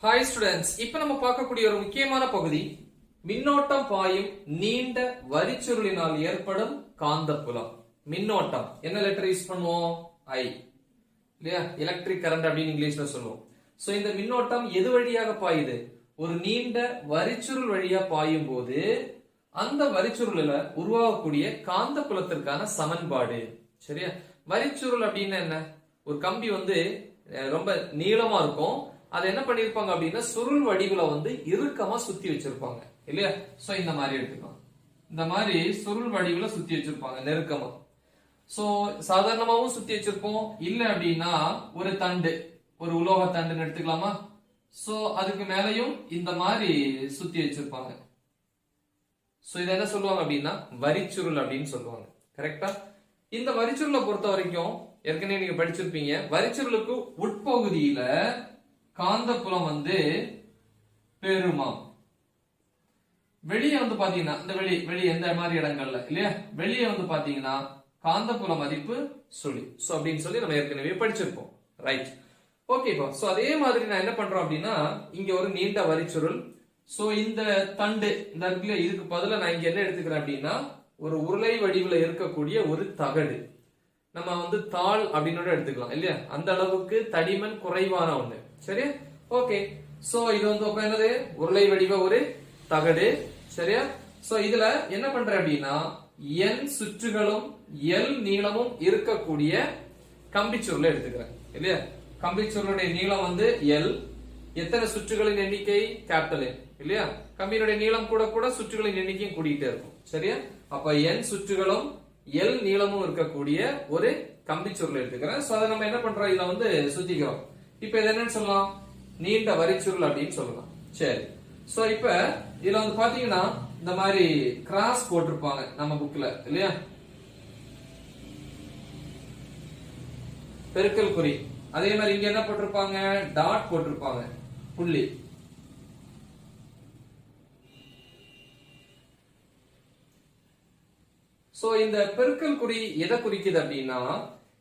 Hi students, இப்ப நம்ம பார்க்கக்கூடிய ஒரு முக்கியமான பகுதி மின்னோட்டம் பாயும் நீண்ட வரிச்சுருளினால் ஏற்படும் காந்தப்புலம். மின்னோட்டம் என்ன லெட்டர் யூஸ் பண்ணுவோம்? ஐ இல்லையா? எலக்ட்ரிக் கரண்ட் அப்படின்னு இங்கிலீஷ்ல சொல்லுவோம். சோ இந்த மின்னோட்டம் எது வழியாக பாயுது? ஒரு நீண்ட வரிச்சுருள் வழியா பாயும் போது அந்த வரிச்சுருளில உருவாகக்கூடிய காந்தப்புலத்திற்கான சமன்பாடு. சரியா? வரிச்சுருள் அப்படின்னு என்ன? ஒரு கம்பி ரொம்ப நீளமா இருக்கும். அதை என்ன பண்ணிருப்பாங்க அப்படின்னா சுருள் வடிவுல இறுக்கமா சுத்தி வச்சிருப்பாங்க இல்லையா? சோ இந்த மாதிரி எடுத்துக்கலாம். இந்த மாதிரி சுருள் வடிவுல சுத்தி வச்சிருப்பாங்க நெருக்கமா. சோ சாதாரணமாவும் சுத்தி வச்சிருப்போம். இல்ல அப்படின்னா ஒரு தண்டு, ஒரு உலோக தண்டுன்னு எடுத்துக்கலாமா? சோ அதுக்கு மேலையும் இந்த மாதிரி சுத்தி வச்சிருப்பாங்க. சோ இத என்ன சொல்லுவாங்க அப்படின்னா வரிச்சுருள் அப்படின்னு சொல்லுவாங்க. கரெக்டா? இந்த வரிச்சுருளை பொறுத்த வரைக்கும் ஏற்கனவே நீங்க படிச்சிருப்பீங்க. வரிச்சுருளுக்கு உட்பகுதியில காந்தப்புலம் பெருமாம். வெளியே பாத்தீங்கன்னா இந்த வெளி எந்த மாதிரி இடங்கள்ல இல்லையா? வெளியே பாத்தீங்கன்னா காந்தப்புல மதிப்பு சுழி. சோ அப்படின்னு சொல்லி நம்ம ஏற்கனவே படிச்சிருப்போம். ரைட், ஓகேப்பா. சோ அதே மாதிரி நான் என்ன பண்றோம் அப்படின்னா இங்க ஒரு நீண்ட வரிச்சுருள். சோ இந்த தண்டு இந்த இடத்துல இதுக்கு பதிலா நான் இங்க என்ன எடுத்துக்கிறேன் அப்படின்னா ஒரு உருளை வடிவுல இருக்கக்கூடிய ஒரு தகடு. நம்ம தாள் அப்படின்னு எடுத்துக்கலாம் இல்லையா? அந்த அளவுக்கு தடிமன் குறைவான ஒண்ணு. சரியா? ஓகே. சோ இது என்னது? உருளை வடிவ ஒரு தகடு. சரியா? சோ இதுல என்ன பண்ற அப்படின்னா n சுற்றுகளும் L நீளமும் இருக்கக்கூடிய கம்பிச்சுருளை எடுத்துக்கிறேன் இல்லையா? கம்பிச்சுருளுடைய நீளம் L. எத்தனை சுற்றுகளின் எண்ணிக்கை? கேபிட்டல் N இல்லையா? கம்பியினுடைய நீளம் கூட கூட சுற்றுகளின் எண்ணிக்கையும் கூடிட்டே இருக்கும். சரியா? அப்ப n சுற்றுகளும் L நீளமும் இருக்கக்கூடிய ஒரு கம்பிச்சுருளை எடுத்துக்கிறேன். சோ அதை நம்ம என்ன பண்றோம்? இதுல சுத்திக்கிறோம். இப்ப இது என்னன்னு சொல்லலாம்? நீண்ட வரிச்சுருள் அப்படின்னு சொல்லலாம். சரி. சோ இப்ப இதுல பாத்தீங்கன்னா இந்த மாதிரி கிராஸ் போட்டிருப்பாங்க நம்ம புக்ல இல்லையா? பெருக்கல் குறி. அதே மாதிரி இங்க என்ன போட்டிருப்பாங்க? டாட் போட்டிருப்பாங்க, புள்ளி. சோ இந்த பெருக்கல் குறி எதை குறிக்குது அப்படின்னா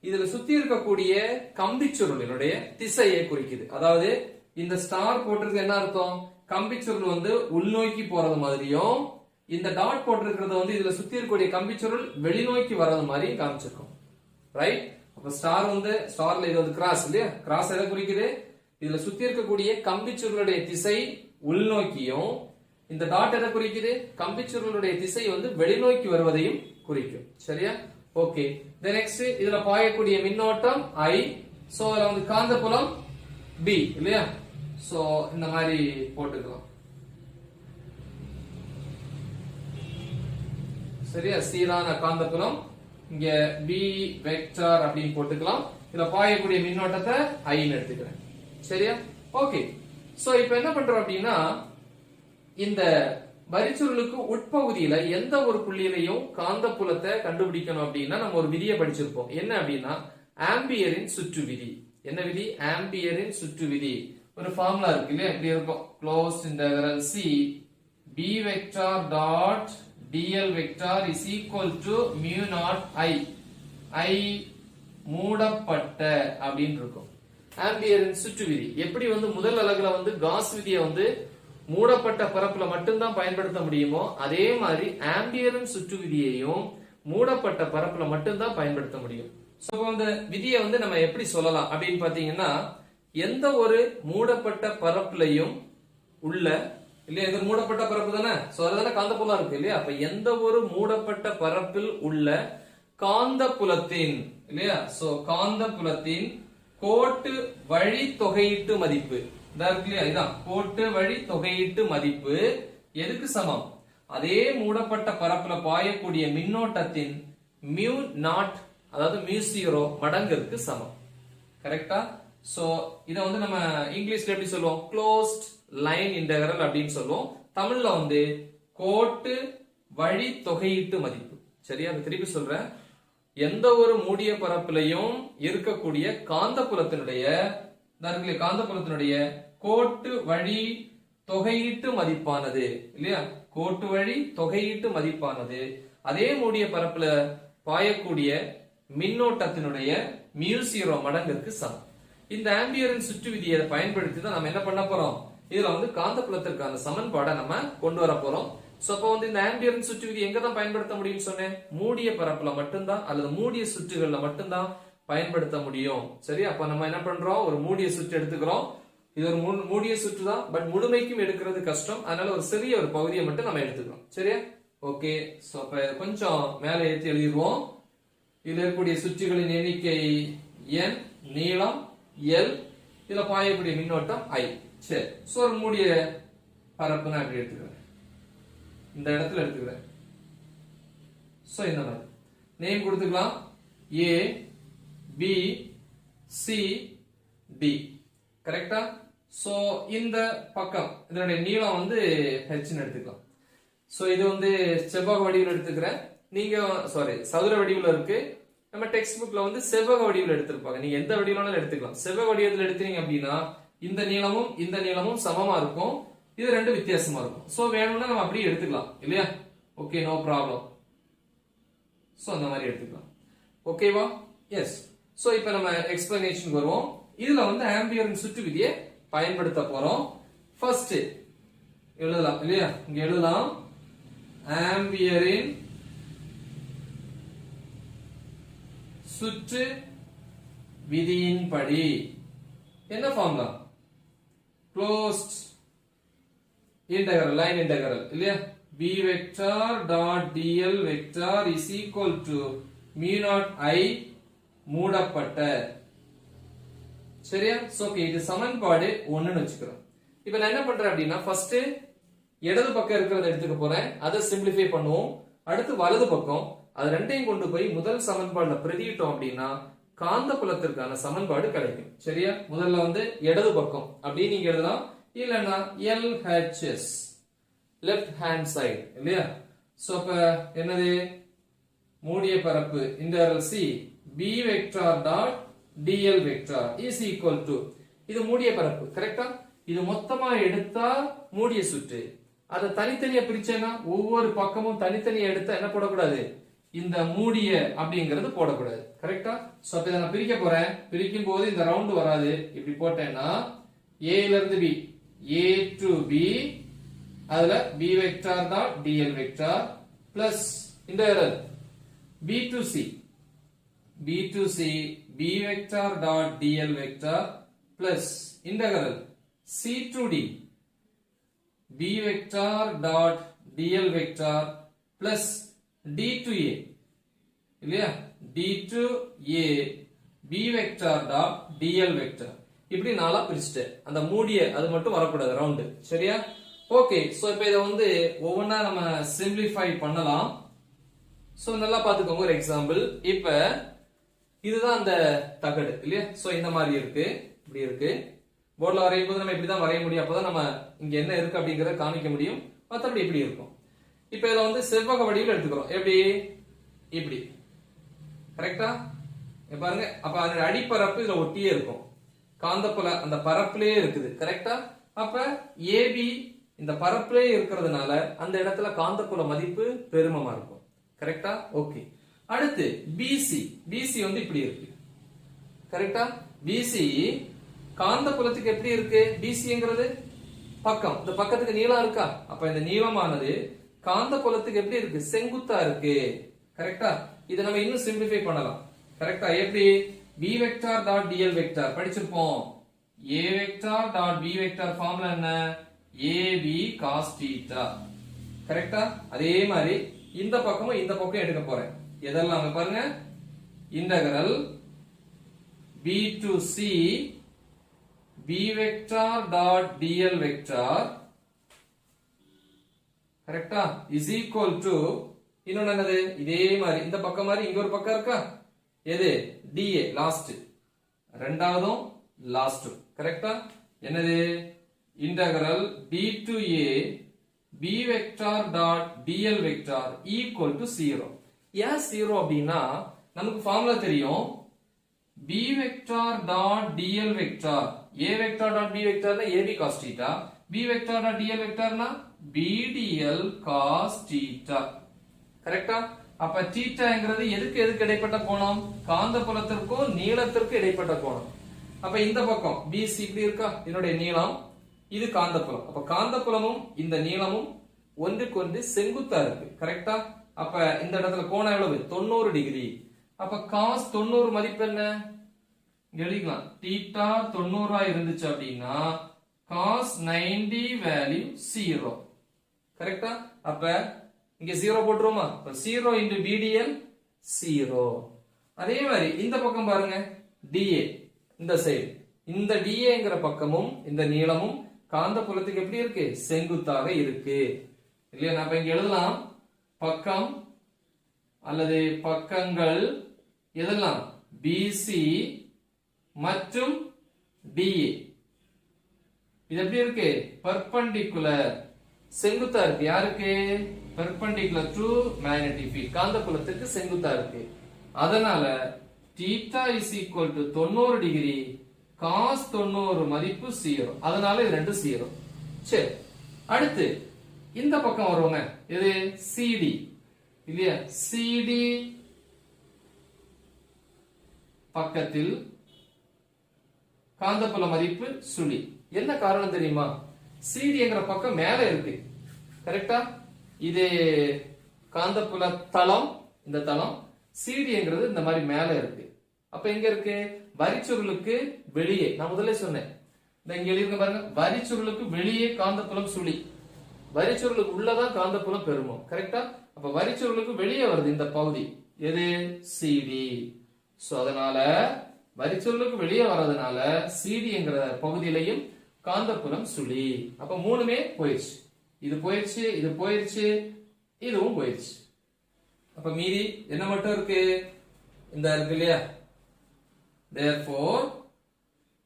இதுல சுத்தி இருக்கக்கூடிய கம்பிச்சுருளினுடைய திசையை குறிக்குது. அதாவது இந்த ஸ்டார் போட்டிருக்கு என்ன அர்த்தம்? கம்பிச்சுருள் உள்நோக்கி போறது மாதிரியும் இந்த டாட் போட்டிருக்கிறது இதுல சுத்தி இருக்கக்கூடிய கம்பிச்சுருள் வெளிநோக்கி வர்றது மாதிரி காமிச்சிருக்கோம். ரைட்? அப்ப ஸ்டார்ல இது கிராஸ் இல்லையா? கிராஸ் எதை குறிக்குது? இதுல சுத்தி இருக்கக்கூடிய கம்பிச்சுருளுடைய திசை உள்நோக்கியும் இந்த டாட் எதை குறிக்குது? கம்பிச்சுருளுடைய திசை வெளிநோக்கி வருவதையும் குறிக்கும். சரியா? ஓகே. நெக்ஸ்ட் இதுல பாயக்கூடிய மின்னோட்டம் I. சோ அதுல காந்தப்புலம் B இல்லையா? சோ இந்த மாதிரி போட்டுக்கலாம். சரியா? சீரான காந்தப்புலம். இங்க B வெக்டார் அப்படின்னு போட்டுக்கலாம். இதுல பாயக்கூடிய மின்னோட்டத்தை I ன்னு எடுத்துக்கிறேன். சரியா? ஓகே. சோ இப்போ என்ன பண்றோம் அப்படின்னா இந்த வரிச்சுருளுக்கு உட்பகுதியில எந்த ஒரு புள்ளியிலையும் காந்தப்புலத்தை கண்டுபிடிக்கணும் அப்படின்னா நம்ம ஒரு விதியை படிச்சிருப்போம். என்ன அப்படின்னா ஆம்பியரின் சுற்று விதி. என்ன விதி? ஆம்பியரின் சுற்று விதி. ஒரு ஃபார்முலா இருக்கு இல்லையா? இப்படி இருக்கும். Close integral C B vector dot dl vector is equal to mu naught I. I மூடப்பட்ட அப்படின்னு இருக்கும். ஆம்பியரின் சுற்று விதி எப்படி முதல் அலகுல காஸ் விதியை மூடப்பட்ட பரப்புல மட்டும்தான் பயன்படுத்த முடியுமோ அதே மாதிரி ஆம்பியரின் சுற்று விதியையும் மூடப்பட்ட பரப்புல மட்டும்தான் பயன்படுத்த முடியும். சோ இந்த விதியை நம்ம எப்படி சொல்லலாம் அப்படின்னு பாத்தீங்கன்னா எந்த ஒரு மூடப்பட்ட பரப்புலையும் உள்ள இல்லையா? இது மூடப்பட்ட பரப்பு தானே? சோ அதுதானே காந்தப்புலம் இருக்கு இல்லையா? அப்ப எந்த ஒரு மூடப்பட்ட பரப்பில் உள்ள காந்தப்புலத்தின் இல்லையா? சோ காந்தப்புலத்தின் கோட்டு வழி தொகையீட்டு மதிப்பு இதான் கோட்டு வழி தொகையீட்டு மதிப்பு எதுக்கு சமம்? அதே மூடப்பட்ட பரப்புல பாயக்கூடிய மின்னோட்டத்தின் மியூ நாட் அதாவது மியூ 0 மடங்கிற்கு சமம். கரெக்டா? சோ இத நம்ம இங்கிலீஷ்ல எப்படி சொல்லுவோம்? க்ளோஸ்ட் லைன் இன்டகிரல் அப்படின்னு சொல்லுவோம். தமிழ்ல கோட்டு வழி தொகையீட்டு மதிப்பு. சரியா? திருப்பி சொல்றேன். எந்த ஒரு மூடிய பரப்புலையும் இருக்கக்கூடிய காந்தப்புலத்தினுடைய கோட்டு வழி தொகையீட்டு மதிப்பானது இல்லையா? கோட்டு வழி தொகையீட்டு மதிப்பானது அதே மூடிய பரப்புல பாயக்கூடிய மின்னோட்டத்தினுடைய மியூ 0 மடங்கிற்கு சமம். இந்த ஆம்பியரின் சுற்று விதியை பயன்படுத்தி தான் நம்ம என்ன பண்ண போறோம், இதுல வந்து காந்தப்புலத்திற்கான சமன்பாடை நம்ம கொண்டு வர போறோம். சோ அப்ப வந்து இந்த ஆம்பியரின் சுற்று விதி எங்க தான் பயன்படுத்த முடியும்னு சொன்னேன், மூடிய பரப்புல மட்டும்தான் அல்லது மூடிய சுற்றுகள்ல மட்டும்தான் பயன்படுத்த முடியும். சரி, அப்ப நம்ம என்ன பண்றோம், ஒரு மூடிய சுற்று எடுத்துக்கிறோம். இது ஒரு மூடிய சுற்று தான், பட் முழுமைக்கும் எடுக்கிறது கஷ்டம். அதனால ஒரு சிறிய ஒரு பகுதியை மட்டும் நம்ம எடுத்துக்கிறோம். சரியா, ஓகே. சோ அப்ப கொஞ்சம் மேலே ஏற்றி எழுதிடுவோம். இதுல இருக்கக்கூடிய சுற்றுகளின் எண்ணிக்கை n, நீளம் l, இதுல பாயக்கூடிய மின்னோட்டம் I. சரி, சோ ஒரு மூடிய பரப்பு நான் இப்படி எடுத்துக்கிறேன், இந்த இடத்துல எடுத்துக்கிறேன். சோ இந்த மாதிரி நேம் கொடுத்துக்கலாம், A B C D. கரெக்டா? சோ இந்த பக்கம் இதனுடைய நீளம் வந்து h ன்னு எடுத்துக்கலாம். சோ இது வந்து செவ்வக வடிவில் எடுத்துக்கிறேன். நீங்க சதுர வடிவில் இருக்கு. நம்ம டெக்ஸ்ட் புக்ல வந்து செவ்வக வடிவில் எடுத்திருப்பாங்க. நீங்க எந்த வடிவிலாலும் எடுத்துக்கலாம். செவ்வக வடிவத்தில் எடுத்தீங்க அப்படின்னா இந்த நீளமும் சமமா இருக்கும், இது ரெண்டு வித்தியாசமா இருக்கும். சோ வேணும்னா நம்ம அப்படியே எடுத்துக்கலாம் இல்லையா? Okay, no problem. சோ அந்த மாதிரி எடுத்துக்கலாம். ஓகேவா? எஸ். சோ இப்போ நம்ம எக்ஸ்பிளனேஷன் வருவோம். இதுல வந்து ஆம்பியரின் சுற்று விதியை பயன்படுத்த போறோம். ஃபர்ஸ்ட் எழுதலாம் இல்லையா? இங்க எழுதலாம், ஆம்பியரின் சுற்று விதியின்படி என்ன formula, closed integral, line integral இல்லையா? b vector dot dl vector is equal to mu naught I மூடப்பட்ட. சரியா? சோ ஓகே, இது சமன்பாடு 1ன்னு வச்சுக்கிறோம். இப்போ நான் என்ன பண்றேன் அப்படின்னா, ஃபர்ஸ்ட் இடது பக்கம் இருக்கிறத எடுத்துக்க போறேன், அதை சிம்பிளிஃபை பண்ணுவோம். அடுத்து வலது பக்கம், அது ரெண்டையும் கொண்டு போய் முதல் சமன்பாடுல பிரதியிட்டோம் அப்படின்னா காந்தப்புலத்திற்கான சமன்பாடு கிடைக்கும். சரியா? முதல்ல வந்து இடது பக்கம் அப்படி நீங்க எழுதலாம், இல்லனா LHS லெஃப்ட் ஹேண்ட் சைடு இல்லையா? சோ அப்ப என்னது, மூடிய பரப்பு integral C B vector dot dl vector is equal to, இது மூடிய பரப்பு கரெக்டா? இது மொத்தமா எடுத்தா மூடிய சுற்று, அதை தனித்தனியா பிரிச்சேன்னா ஒவ்வொரு பக்கமும் தனித்தனியா எடுத்தா என்ன போடக்கூடாது, இந்த மூடிய அப்படிங்கிறது போடக்கூடாது. கரெக்டா? சோ அப்ப இதை நான் பிரிக்க போறேன். பிரிக்கும் போது இந்த ரவுண்ட் வராது, இப்படி போட்டேன்னா A ல இருந்து B, A to B, அதுல B vector dot dl vector plus integral B to C, B to C B vector dot dl vector plus integral C to D B vector dot dl vector plus D to A இல்லையா? D to A B vector dot dl vector. இப்படி நாலா பிரிச்சுட்டேன். அந்த மூடிய அது மட்டும் வரக்கூடாது, round. சரியா? Okay. So இப்போ இதை வந்து ஒவ்வொன்றா நம்ம சிம்பிளிஃபை பண்ணலாம். சோ நல்லா பாத்துக்கோங்க. ஒரு எக்ஸாம்பிள், இப்ப இதுதான் அந்த தகடு இல்லையா? சோ இந்த மாதிரி இருக்கு, இப்படி இருக்கு. போர்ட்ல வரையும் போது நம்ம இப்படிதான் வரைய முடியும், அப்பதான் நம்ம இங்க என்ன இருக்கு அப்படிங்கறத காமிக்க முடியும். மத்தபடி இப்படி இருக்கும். இப்ப இதை வந்து செவ்வக வடிவில் எடுத்துக்கிறோம். எப்படி? இப்படி. கரெக்டா? பாருங்க, அப்ப அதோட அடிப்பரப்பு இதுல ஒட்டியே இருக்கும், காந்தப்புல அந்த பரப்புலயே இருக்குது. கரெக்டா? அப்ப AB இந்த பரப்புலயே இருக்கிறதுனால அந்த இடத்துல காந்தப்புல மதிப்பு பெருமமா இருக்கும். கரெக்டா? ஓகே. அடுத்து BC வந்து இப்படி இருக்கு. கரெக்டா? BC காந்தப்புலத்துக்கு எப்படி இருக்கு? BCங்கிறது பக்கம், இந்த பக்கத்துக்கு நீளம் இருக்கா? அப்ப இந்த நீளமானது காந்தப்புலத்துக்கு எப்படி இருக்கு? செங்குத்தா இருக்கு. கரெக்டா? இதை நம்ம இன்னும் சிம்பிளிஃபை பண்ணலாம். கரெக்டா? எப்படி? B vector dot dl vector படிச்சிருப்போம். A vector dot B vector formula என்ன? AB cos θ. கரெக்டா? அதே மாதிரி இந்த பக்கமும் இந்த பக்கம் எடுக்க போறேன். எதெல்லாம் அங்க பாருங்க, integral B to C B vector dot dl vector கரெக்டா இஸ் ஈக்குவல் டு, இன்னொன்னு என்னது, இதே மாதிரி இந்த பக்கம் மாதிரி இங்க ஒரு பக்கம் இருக்கா, எது? DA லாஸ்ட், ரெண்டாவதும் லாஸ்ட். கரெக்டா? என்னது? Integral D to A B vector dot dl vector equal to 0. ஏன் 0 அப்படின்னா நமக்கு ஃபார்முலா தெரியும், B vector dot dl vector, A vector dot B வெக்டார்னா AB cos θ, B vector dot dl வெக்டார்னா BDL cos θ. கரெக்டா? அப்ப θங்கிறது எதுக்கு இடைப்பட்ட கோணம்? காந்தப்புலத்திற்கும் நீளத்திற்கும் இடைப்பட்ட கோணம். அப்ப இந்த பக்கம் BC இப்படி இருக்கா, என்னுடைய நீளம், இது காந்தப்புலம். அப்ப காந்தப்புலமும் இந்த நீளமும் ஒன்றுக்கு ஒன்று செங்குத்தா இருக்கு. கரெக்டா? அப்ப இந்த இடத்துல கோணம் எவ்வளவு? 90 டிகிரி. அப்ப cos 90 மதிப்பு என்ன எழுதிக்கலாம். தீட்டா 90 இருந்துச்சு அப்படின்னா cos 90 வேல்யூ 0. கரெக்டா? அப்ப இங்க 0 போட்டுருமா? அப்ப 0 into BDL 0. அதே மாதிரி இந்த பக்கம் பாருங்க, DA இந்த சைடு, இந்த DAங்கிற பக்கமும் இந்த நீளமும் காந்தப்புலத்துக்கு எப்படி இருக்கு? செங்குத்தாக இருக்கு இல்லையா? நான் இங்க எழுதலாம், பக்கம் அல்லது பக்கங்கள் எதெல்லாம்? BC மற்றும் DA. இது எப்படி இருக்கு? பெர்பெண்டிகுலர், செங்குத்தா இருக்கு. யாருக்கு? பெர்பெண்டிகுலர் டு மேக்னெட்டிக் ஃபீல்ட், காந்தப்புலத்துக்கு செங்குத்தா இருக்கு. அதனால θ is equal to 90 degree, cos 90 மதிப்பு 0. அதனால இது ரெண்டு 0. சரி, அடுத்து இந்த பக்கம் வருவாங்க, இது CD இல்லையா? CD பக்கத்தில் காந்தப்புல மதிப்பு சுழி. என்ன காரணம் தெரியுமா? CD என்கிற பக்கம் மேல இருக்கு. கரெக்டா? இது காந்தப்புல தளம், இந்த தளம். CD என்கிறது இந்த மாதிரி மேல இருக்கு. அப்ப எங்க இருக்கு? வரிச்சுருளுக்கு வெளியே. நான் முதல்ல சொன்னேன், இந்த இங்க எழுதிருக்க பாருங்க, வரிச்சுருளுக்கு வெளியே காந்தப்புலம் சுழி, வரிச்சுருளுக்கு உள்ளதான் காந்தப்புலம் பெருமம். கரெக்டா? அப்ப வரிச்சுருளுக்கு வெளியே வருது இந்த பகுதி, எது? CD. சோ அதனால வரிச்சுருளுக்கு வெளியே வர்றதுனால CD என்கிற பகுதியிலையும் காந்தப்புலம் சுழி. அப்ப மூணுமே போயிடுச்சு. இது போயிடுச்சு, இது போயிடுச்சு, இதுவும் போயிடுச்சு. அப்ப மீதி என்ன மட்டும் இருக்கு? இந்த இருக்கு இல்லையா? therefore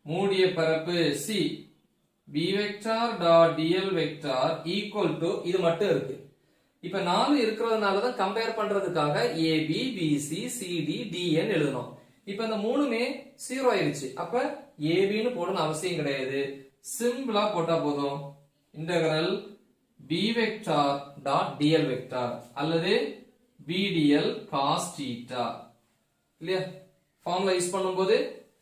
மூடிய பரப்பு C B vector dot dl vector equal to இது மட்டும் இருக்கு. இப்ப 4 இருக்கிறதுனால தான் கம்பேர் பண்றதுக்காக AB BC CD DN எழுதணும். இப்ப இந்த மூணுமே 0 ஆயிருச்சு. அப்ப AB ன்னு போடணும் அவசியம் கிடையாது, சிம்பிளா போட்டா போதும். Integral B vector dot dl vector அல்லது BDL cos theta இல்லையா? ஃபார்முலா யூஸ் பண்ணும்போது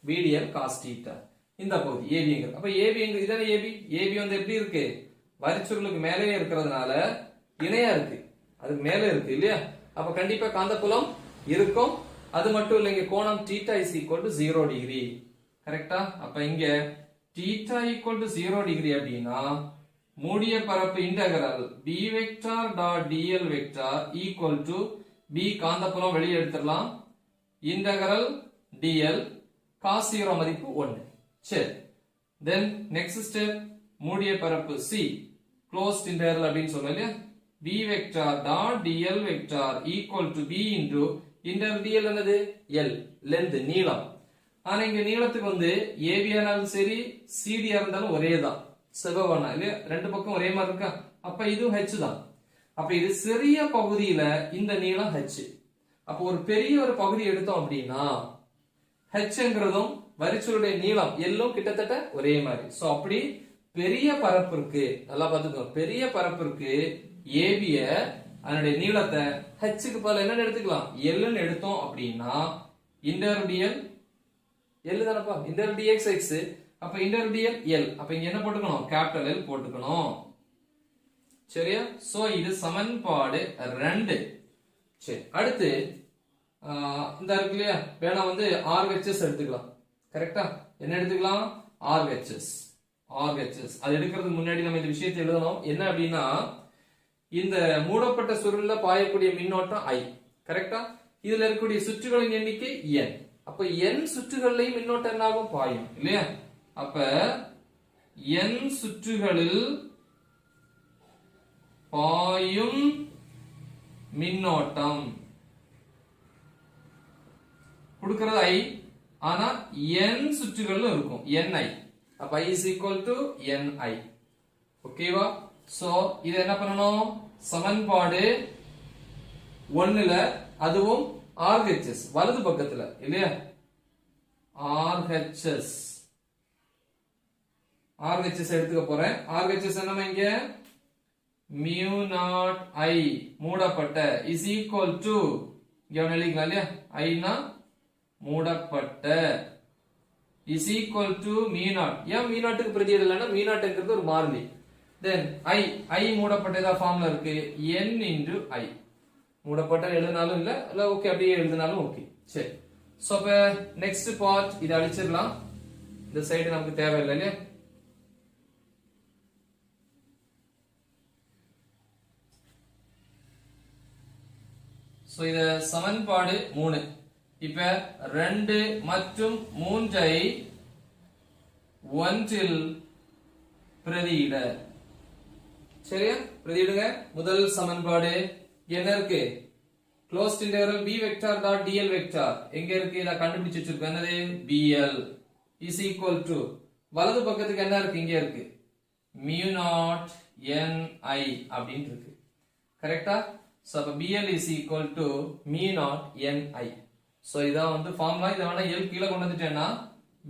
BDL cos theta இந்த பகுதி ஏபிங்கிறது. அப்ப ஏபிங்க இதான ஏபி. ஏபி வந்து எப்படி இருக்கு? வரிச்சுருளுக்கு மேலேயே இருக்கிறதுனால இணையா இருக்கு, அதுக்கு மேலே இருக்கு இல்லையா? அப்ப கண்டிப்பா காந்தப்புலம் இருக்கும். அது மட்டும் இல்ல, இங்க கோணம் θ is equal to 0 டிகிரி. கரெக்டா? அப்ப இங்க θ equal to 0 டிகிரி அப்படின்னா மூடிய பரப்பு integral B vector dot dl vector equal to B காந்தப்புலம் வெளியே எடுத்துடலாம், இன்டகிரல் dl cos 0 மதிப்பு 1. சரி, then next step மூடிய பரப்பு C closed integral அப்படின்னு சொன்னோம் இல்லையா? B vector dot dl vector equal to B into integral dl என்னது? L length நீளம். ஆனா இங்க நீளத்துக்கு வந்து AB ஆனாலும் சரி CD இருந்தாலும் ஒரே தான், செவ்வகம்னா இல்லையா? ரெண்டு பக்கம் ஒரே மாதிரி இருக்கா? அப்ப இதுவும் H தான். அப்ப இது சிறிய பகுதியில இந்த நீளம் H. அப்ப ஒரு பெரிய ஒரு பகுதி எடுத்தோம் அப்படின்னா Hங்கிறதும் வரிச்சுருளுடைய நீளம் எல்லாம் கிட்டத்தட்ட ஒரே மாதிரி. சோ அப்படி பெரிய பரப்பிற்கு, நல்லா பாத்துக்கோ, பெரிய பரப்பிற்கு ஏபிய அதனுடைய நீளத்தை Hக்கு பதிலா என்ன எடுத்துக்கலாம்? L ன்னு எடுத்தோம் அப்படின்னா இன்டர் dl L தானப்பா, இன்டர் dx x. அப்ப இன்டர் dl L. அப்ப இங்க என்ன போட்டுக்கணும்? கேபிட்டல் L போட்டுக்கணும். சரியா? சோ இது சமன்பாடு 2. சரி, அடுத்து இந்த இருக்கு இல்லையா? வேணா வந்து RHS எடுத்துக்கலாம். கரெக்டா? என்ன எடுத்துக்கலாம்? RHS. RHS அது எடுக்கிறதுக்கு முன்னாடி நம்ம இந்த விஷயத்தை எழுதணும். என்ன அப்படின்னா, இந்த மூடப்பட்ட சுருள்ல பாயக்கூடிய மின்னோட்டம் I. கரெக்டா? இதுல இருக்கக்கூடிய சுற்றுகளின் எண்ணிக்கை N. அப்ப N சுற்றுகள்லையும் மின்னோட்டம் என்ன ஆகும்? பாயும் இல்லையா? அப்ப N சுற்றுகளில் பாயும் மின்னோட்டம் கொடுக்கிறது I, ஆனா N சுற்றுகள் இருக்கும், Ni. அப்ப I is equal to Ni. ஓகேவா? சோ இது என்ன பண்ணணும்? சமன்பாடு 1ல அதுவும் RHS வலது பக்கத்துல இல்லையா? RHS எடுத்துக்க போறேன். RHS என்னமா இங்க? mu naught I மூடப்பட்ட is equal to, இங்க எழுதிக்கலாம் இல்லையா? I னா மூடப்பட்ட is equal to mu naught. ஏன் mu naught க்கு பிரதி எழுதலன்னா mu naught ங்கிறது ஒரு மாறிலி. then I மூடப்பட்டதா ஃபார்ம்ல இருக்கு n into I. மூடப்பட்ட எழுதினாலும் இல்ல ஓகே அப்படியே எழுதினாலும் ஓகே. சரி. சோ அப்ப நெக்ஸ்ட் பார்ட் இத அழிச்சிரலாம். இந்த சைடு நமக்கு தேவையில்லை இல்லையா? சோ இத சமன்பாடு 3. இப்ப 2 மற்றும் 3 ஐ 1 இல் பிரதியிட. சரியா? பிரதியிடுங்க. முதல் சமன்பாடு என்ன இருக்கு? closed integral b vector dot dl vector எங்க இருக்கு? இத கண்டுபிடிச்சு வச்சிருக்கோம். என்னது? bl is equal to வலது பக்கத்துக்கு என்ன இருக்கு? இங்க இருக்கு mu naught ni அப்படினு இருக்கு. கரெக்ட்டா? சோ அப்ப bl is equal to mu naught ni. So இதான் வந்து ஃபார்முலா. இத வேணா l கீழ கொண்டு வந்துட்டேன்னா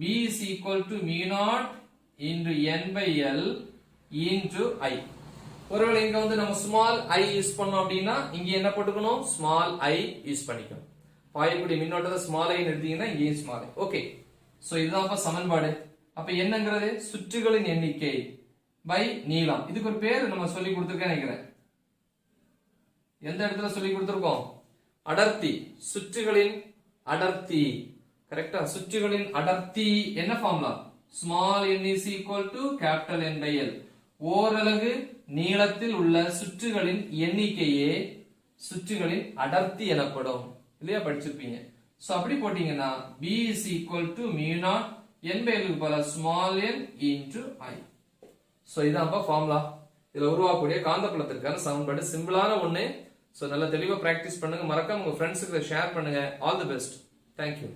b is equal to mu naught into n by l into I. ஒருவேளை இங்க வந்து நம்ம ஸ்மால் I யூஸ் பண்ணோம் அப்படினா இங்க என்ன போட்டுக்கணும்? ஸ்மால் I யூஸ் பண்ணிக்கணும். பாயக்கூடிய மின்னோட்டத்தை ஸ்மால் I எடுத்தீங்கன்னா இங்கேயும் ஸ்மால் I. ஓகே. சோ இதுதான் அப்ப சமன்பாடு. அப்ப என்னங்கிறது? சுற்றுகளின் எண்ணிக்கை பை நீளம். இதுக்கு ஒரு பேர் நம்ம சொல்லி கொடுத்திருக்கேன் நினைக்கிறேன். எந்த இடத்துல சொல்லி கொடுத்திருக்கோம்? அடர்த்தி. சுற்றுகளின் அடர்த்தி. கரெக்ட்டா? சுற்றுகளின் அடர்த்தி என்ன formula? small n is equal to capital N by L. ஓரலகு நீளத்தில் உள்ள சுற்றுகளின் எண்ணிக்கையே சுற்றுகளின் அடர்த்தி எனப்படும். இல்லையா? படிச்சிருப்பீங்க. சோ அப்படி போட்டீங்கன்னா b is equal to mu naught n by L க்கு பதிலா small n into I. So இதான் ஃபார்முலா. இதுல உருவாக்கக்கூடிய காந்தப்புலத்திற்கான சமன்பாடு. சிம்பிளான ஒண்ணு. சோ நல்லா தெளிவா பிராக்டிஸ் பண்ணுங்க. மறக்காம உங்க ஃப்ரெண்ட்ஸ்க்கு ஷேர் பண்ணுங்க. All the best. Thank you.